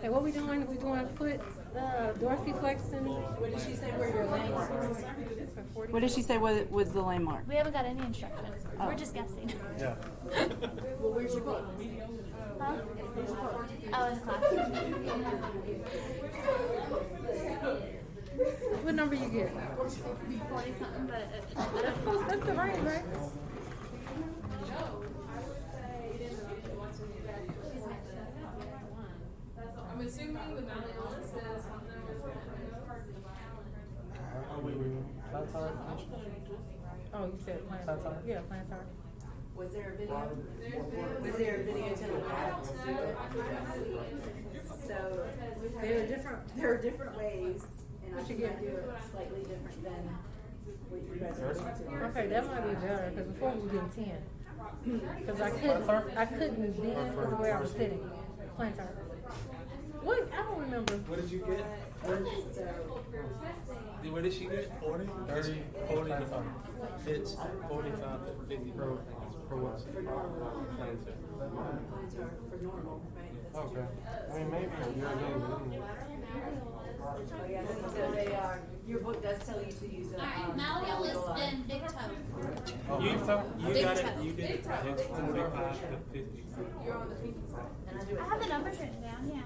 Okay, what we doing? We doing foot, dorsiflexing. What did she say were your landmarks? What did she say was the landmark? We haven't got any instruction. We're just guessing. Yeah. Well, where's your book? Huh? Oh, in class. What number you get? 40 something, but That's the range, right? I'm assuming the malleolus is something with Are we plantar? Oh, you said plantar. Yeah, plantar. Was there a video? Was there a video telling how to do it? So there are different ways, and I think I do it slightly different than what you guys are doing. Okay, that might be better because before we were getting 10. Because I couldn't bend because of where I was sitting. Plantar. What? I don't remember. What did you get? What did she get? 40? 30, 40 to 5. It's 45 to 50 for what? For normal. Plantar for normal, right? That's Okay. I mean, maybe you're getting Oh, yeah, so they are. Your book does tell you to use a malleolus and big toe. You Big got toe. it. You did it. It's 45 to 50. you're on the 50 side. and I do it. I have the numbers written down, yeah.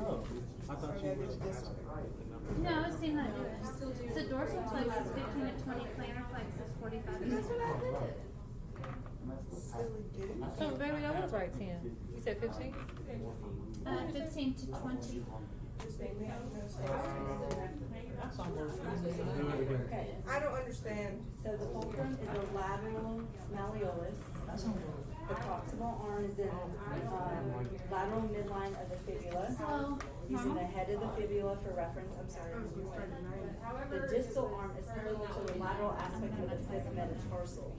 Oh, I thought you was the number. No, it's seen how to do it. So dorsal flex is 15 to 20, plantar flex is 45 to 50. So, baby, that was right, 10. You said 15? 15 to 20. I don't understand. So the fulcrum is the lateral malleolus. The proximal arm is in lateral midline of the fibula. So, Using the head of the fibula for reference. I'm sorry. The distal arm is parallel to the lateral aspect of the fifth metatarsal.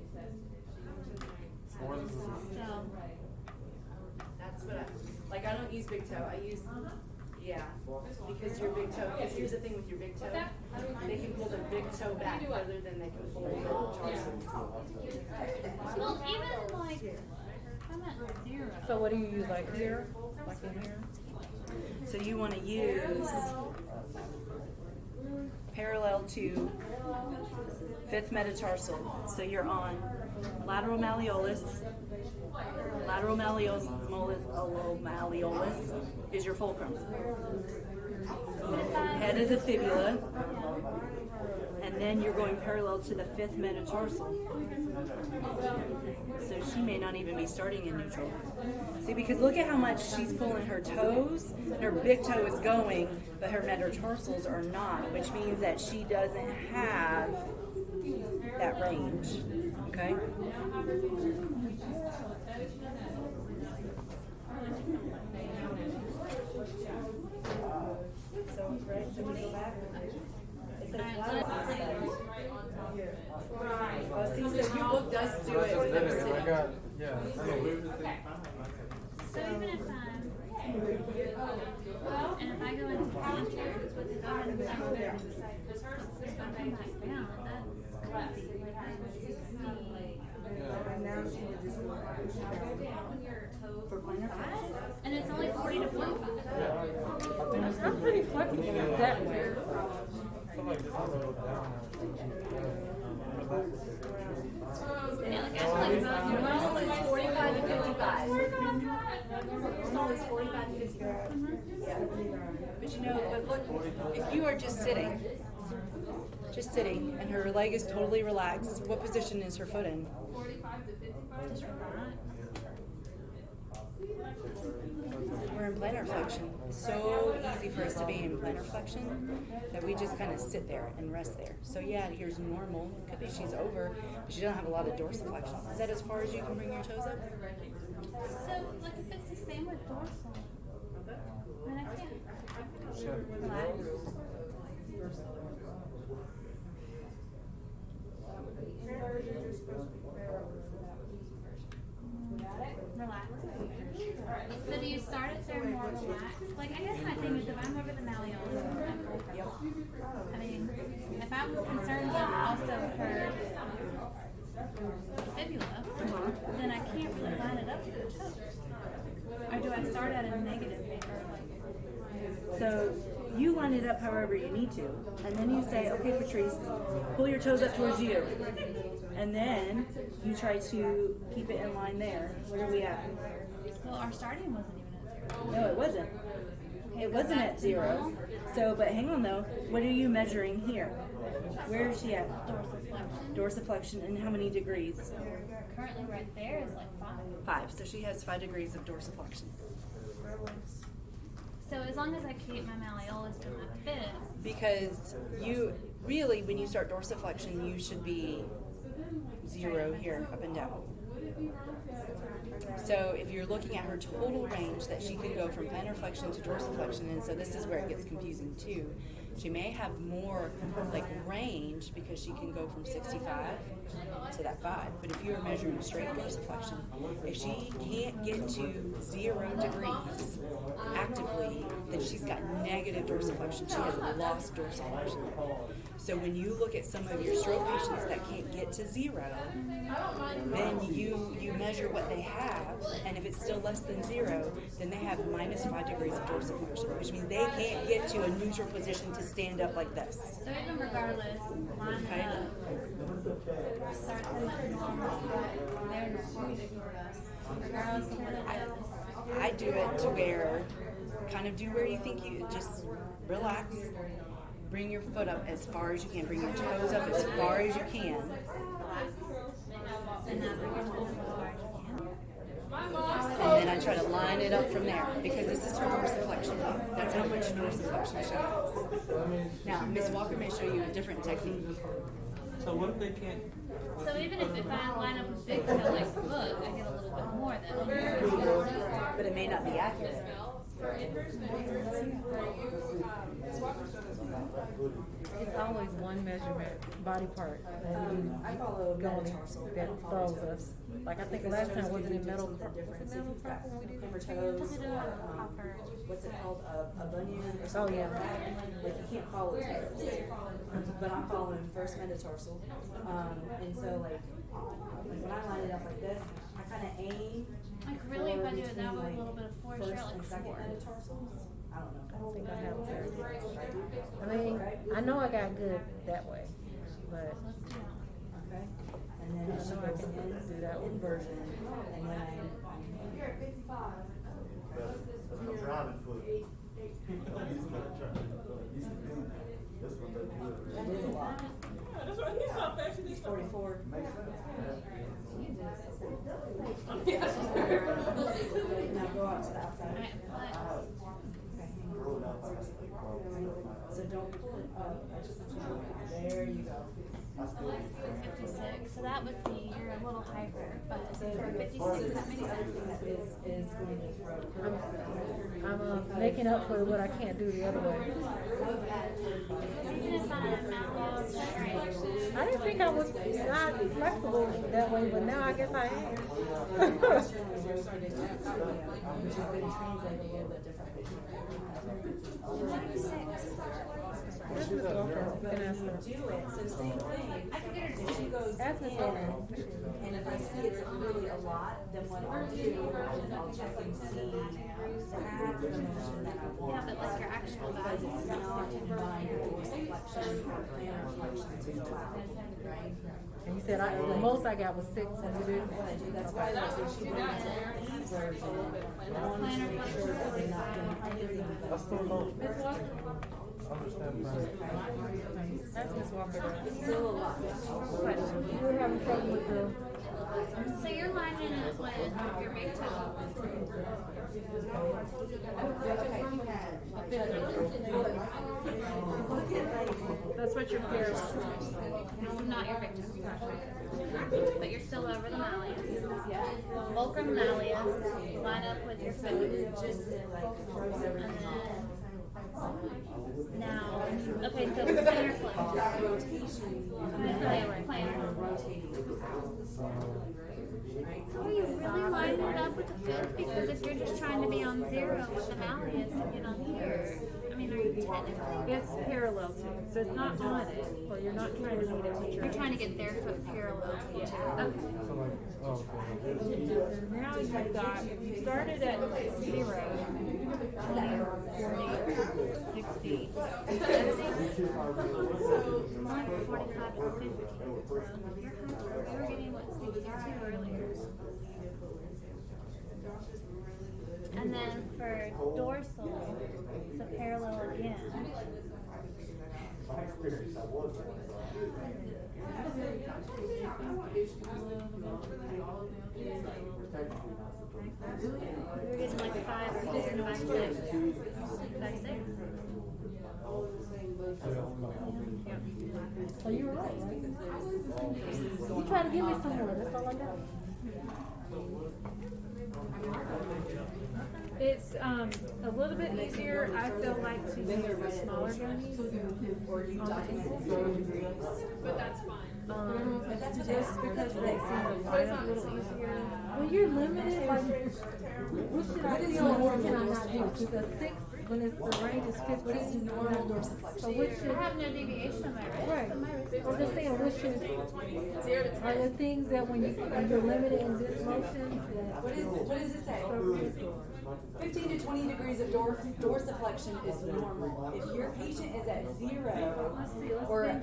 so That's what I don't use big toe. I use, yeah, because your big toe, because here's the thing with your big toe, they can pull their big toe back further than they can pull their tarsal. well, even like I'm at 0. So, what do you use, like here? Like in here? So you want to use parallel to fifth metatarsal. So you're on lateral malleolus. Lateral malleolus is your fulcrum. Head of the fibula, and then you're going parallel to the fifth metatarsal. So she may not even be starting in neutral. See, because look at how much she's pulling her toes, and her big toe is going, but her metatarsals are not, which means that she doesn't have that range. Okay? So, right, so we go back. It says lateral aspect. Oh, see, so your book does do it with them I sitting. got, yeah. So even if I'm and if I go into plantar with the thumb and come back down, that's crazy. Like I'm 60. And now she would just go For plantar flex. And it's only 40 to 45. I'm pretty flexible that way. Somebody just wrote down. Yeah, like actually, Normal is 45 to 55. Normal is 45 to 55. Yeah. But you know, but look, if you are just sitting, and her leg is totally relaxed, what position is her foot in? 45 to 55. just right. We're in plantar flexion. It's so easy for us to be in plantar flexion that we just kind of sit there and rest there. So yeah, here's normal. Could be she's over, but she doesn't have a lot of dorsiflexion. Is that as far as you can bring your toes up? So, like, if it's the same with dorsal, I mean, I can't relax. Relax. So do you start it there more relaxed? Like, I guess my thing is if I'm over the malleolus, I mean, if I'm concerned with also her fibula, then I can't really line it up to the toes. Or do I start at a negative or like? So you line it up however you need to, and then you say, okay, Patrice, pull your toes up towards you, and then you try to keep it in line there. Where are we at? Well, our starting wasn't even at 0. No, it wasn't. It wasn't at 0. So, but hang on though. What are you measuring here? Where is she at? Dorsiflexion, and how many degrees? Currently, right there is like 5. 5. So she has 5 degrees of dorsiflexion. So as long as I keep my malleolus in that fit, Because you really, when you start dorsiflexion, you should be 0 here, up and down. So if you're looking at her total range that she can go from plantar flexion to dorsiflexion, and so this is where it gets confusing too. She may have more like range because she can go from 65 to that 5. But if you're measuring straight dorsiflexion, if she can't get to 0 degrees actively, then she's got negative dorsiflexion. She has lost dorsiflexion. So when you look at some of your stroke patients that can't get to 0, then you measure what they have, and if it's still less than 0, then they have minus 5 degrees of dorsiflexion, which means they can't get to a neutral position to stand up like this. so even regardless, line Okay. up, start them at normal, they're normal. Regardless of what it is. I do it to where, kind of do where you think you, just relax, bring your foot up as far as you can, bring your toes up as far as you can. And now bring your toes as far as you can. And then I try to line it up from there because this is her dorsiflexion. That's how much dorsiflexion she has. Now, Ms. Walker may show you a different technique. So what if they can't? So even if I line up a big toe like the book, I get a little bit more than. But it may not be accurate. It's always one measurement, body part, that we I follow going metatarsal. that throws us. Like I think last time wasn't it metal? The difference Was if it metal you've got when we did hammer it? toes, To do a proper. what's it called, a bunion or Oh something yeah. like that. Like you can't follow toes. But I'm following first metatarsal. And so like when I line it up like this, I kind of aim. Like really, if I do it between, that with a like, little bit of force, first you're at and like second 4. metatarsals. I don't know. I don't think I have that. I mean, I know I got good that way, but Let's do that. Okay. And then I she know I goes can in, do that one. inversion, and then I'm driving for it. that is a lot. It's 44. Now go out to the outside. Alright, flex. Okay, hang on. So don't pull it up. I just want you to, there you go. 56. So that would be, you're a little hyper, but So for this 56, is that makes the other thing sense. that is going to throw. I'm making up for what I can't do the other way. Even if I malleolus chest range, I didn't think I was not flexible that way, but now I guess I am. Which is going to translate a little bit differently. 56. That's Miss Walker. You can ask her. Do it. So same thing. If she goes Ask Miss in, Walker. and if I see it's really a lot, then what I'll do is I'll check and see that's the motion that I want. Yeah, but like your actual Because value. it's not combined with dorsiflexion or plantar flexion to go out, right? And you said the most I got was 6 when you did. What I do, that's why when she brings in eversion, I want to make sure that we're not doing anything I but still don't Miss Walker? understand that. That's Miss Walker. still a lot. What? You were having trouble with the. So you're lining it with your big toe. That's what your peers. Not your big toe. But you're still over the malleus. Fulcrum malleus. Line up with your foot. And then now, okay, so plantar flexion. Plantar. Are you really lining it up with the fifth? Because if you're just trying to be on 0 with the malleus and get on here, I mean, are you technically? It's parallel to it, so it's not on it, or you're not trying to meet it with your. You're trying to get their foot parallel to you. Okay. So like, oh, okay. Now you've got, you started at 0, 20, 40, 60. It's like 45 to 50. You were getting what 62 earlier. And then for dorsal, it's a parallel again. We were getting like 5 or 6, 5, 6. 5, 6. So you were right, right? You try to give me some more, that's all I got. It's a little bit easier, I feel like, to use the smaller gummies on the ankles. But that's fine. Just because they seem to line up a little easier. When you're limited, like, what should I feel or what can I not do? Because a 6, when it's, the range is 15. What is normal dorsiflexion? So what should, I have no deviation on my wrist. right, I'm just saying, what should, are there things that when you're limited in this motion, that, What does it say? 15 to 20 degrees of dorsiflexion is normal. If your patient is at 0 or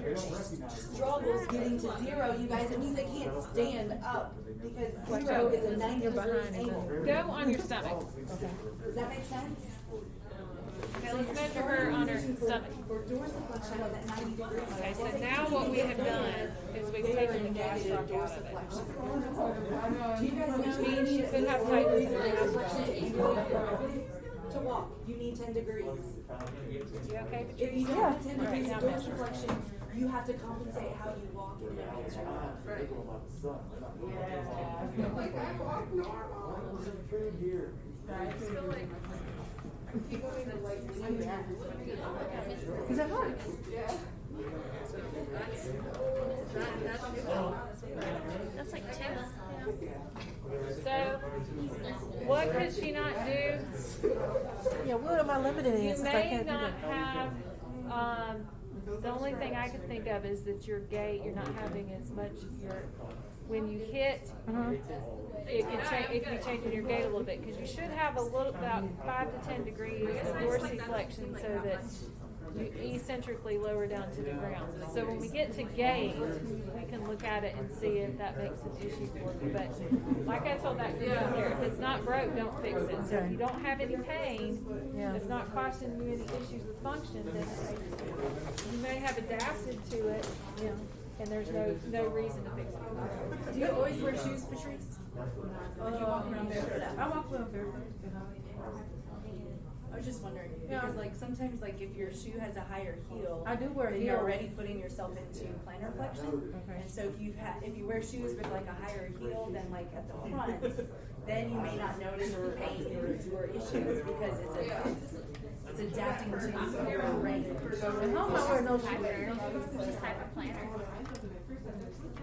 struggles getting to 0, you guys, it means they can't stand up because 0 is a 90-degree angle. Go on your stomach. Does that make sense? Okay, let's measure her on her stomach. For dorsiflexion is at 90 degrees. Okay, so now what we have done is we've taken the gastroc out of it. Do you guys know Means she could have tightness in the to walk, you need 10 degrees. You okay, If Patrice? you don't have 10 degrees Right, of now measure. dorsiflexion, you have to compensate how you walk in advance. because it hurts. That's like 2. So, what could she not do? Yeah, what am I limited in You since I may can't do not that? have, the only thing I can think of is that your gait, you're not having as much, when you hit, it can change, it can be changing your gait a little bit, because you should have a little, about 5 to 10 degrees of dorsiflexion so that you eccentrically lower down to the ground. So when we get to gait, we can look at it and see if that makes an issue for you. But like I told that group out there, if it's not broke, don't fix it. So if you don't have any pain, it's not causing you any issues with function, then you may have adapted to it, and there's no reason to fix it. Do you always wear shoes, Patrice? Or do you walk around barefoot? I walk around barefoot. I was just wondering, because like sometimes like if your shoe has a higher heel, I do wear then you're heels. already putting yourself into plantar flexion. Okay. And so if you wear shoes with like a higher heel than like at the front, then you may not notice the pain or issues because it's adapting to your range. And how am I wearing no shoes? Just hyperplanar.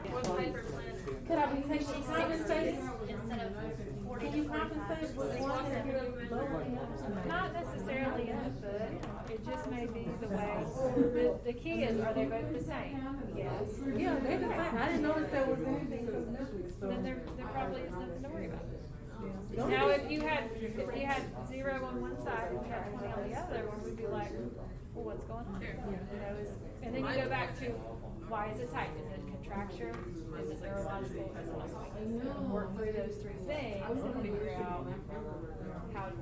What's hyperplanar? Could I be taking compensating? Instead of 40 Can to you 45. compensate with one if you're lower in the Not necessarily in the foot, it just may be the way, the key is, are they both the same? Yes. Yeah, they're the same. I didn't notice there was anything cosmetic, so. Then there probably is nothing to worry about. Now, if you had 0 on one side and you had 20 on the other, we'd be like, well, what's going on? And then you go back to, why is it tight? Is it contracture? Is it neurological? Is it muscle? Work through those 3 things and figure out how to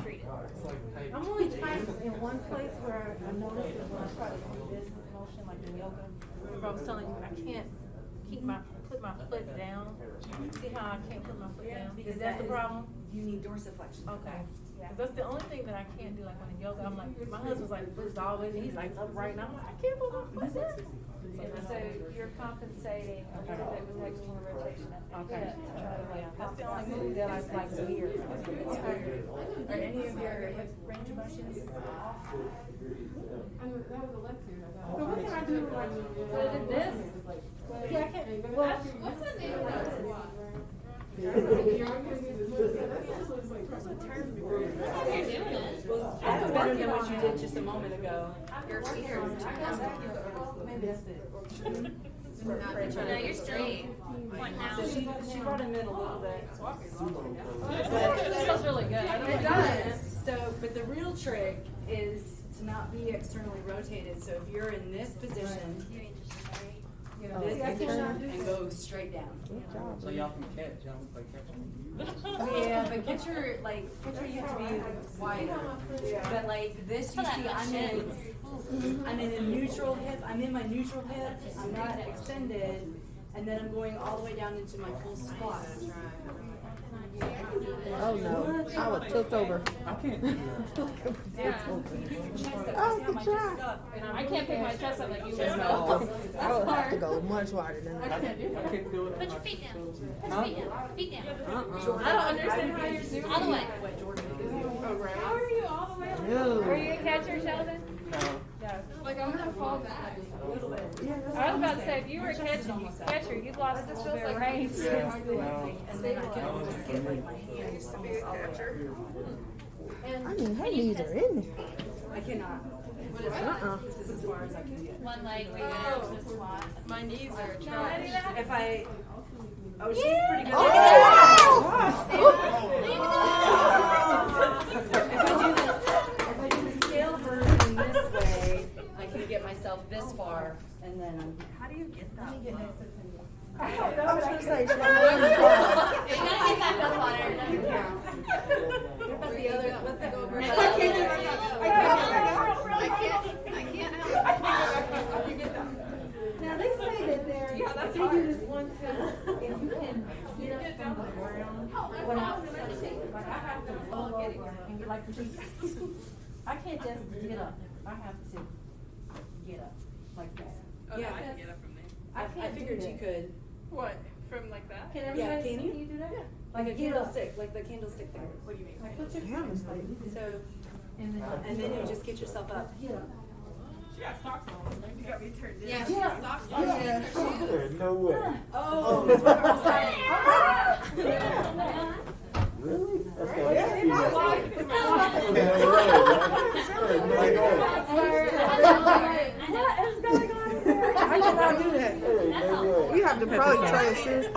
treat it. I'm only tight in one place where I noticed it when I try to do this motion like in yoga. Remember I was telling you I can't put my foot down. See how I can't put my foot down? Because Is that the problem? You need dorsiflexion. Okay. Yeah. That's the only thing that I can't do. Like when in yoga, I'm like, my husband's like, the foot's always, he's like upright, and I'm like, I can't put my foot down. And so you're compensating a little bit with external rotation at the Okay. hip to try to like That's the only move that I like weird. Are any of your hip range of motions? So what can I do like? So did this? Yeah, I can't. Well, What's the name of that? That's better than what you did just a moment ago. maybe that's it. No, you're straight. Point now. So she brought him in a little bit. This feels really good. It does. So, but the real trick is to not be externally rotated. So if you're in this position, this position, and go straight down. So y'all can catch, y'all can play catch. Yeah, but get your you have to be wider. But like this, you see, I'm in a neutral hip. I'm in my neutral hip. I'm not extended, and then I'm going all the way down into my full squat. Oh no, I would tilt over. I can't do that. Oh, good job. I can't pick my chest up like you would. No, I would have to go much wider than that. I can't do it. Put your feet down. Put your feet down. Feet down. I don't understand how you're doing. All the way. How are you all the way? No. Are you a catcher, Sheldon? No. No. Like I'm gonna fall back. I was about to say, if you were a catcher, you'd lost this feels like range. Yeah, no. And then I can just get like my hands almost all the way. I mean, her knees are in there. I cannot. This is as far as I can get. One leg where you go to the squat. My knees are trash. If I, she's pretty good. If I do the scale version this way, I can get myself this far, and then how do you get that? I was gonna say, should I You gotta get that bell water. But the other, let the go over. I can't help it. Now they say that they're, Yeah, that's they hard. do this one test, if you can get up from the ground without sitting, like I have to roll over and get like the I can't just get up, I have to get up like that. Yeah, I can get up from there. I figured you could. What? From like that? Can Yeah, everybody can see you? you do that? Like a candlestick, like the candlestick there. What do you mean? Like put your hands like this. So, and then you just get yourself up. Get up. She got socks on. You got me turned in. Yeah, she has socks on. Yeah. There's no way. Oh, that's what I was saying. Really? That's what Yeah, I they see. might like it. There's no way, man. There's no way. What is going on here? I cannot do that. There's no way. You have to probably try your shoes on.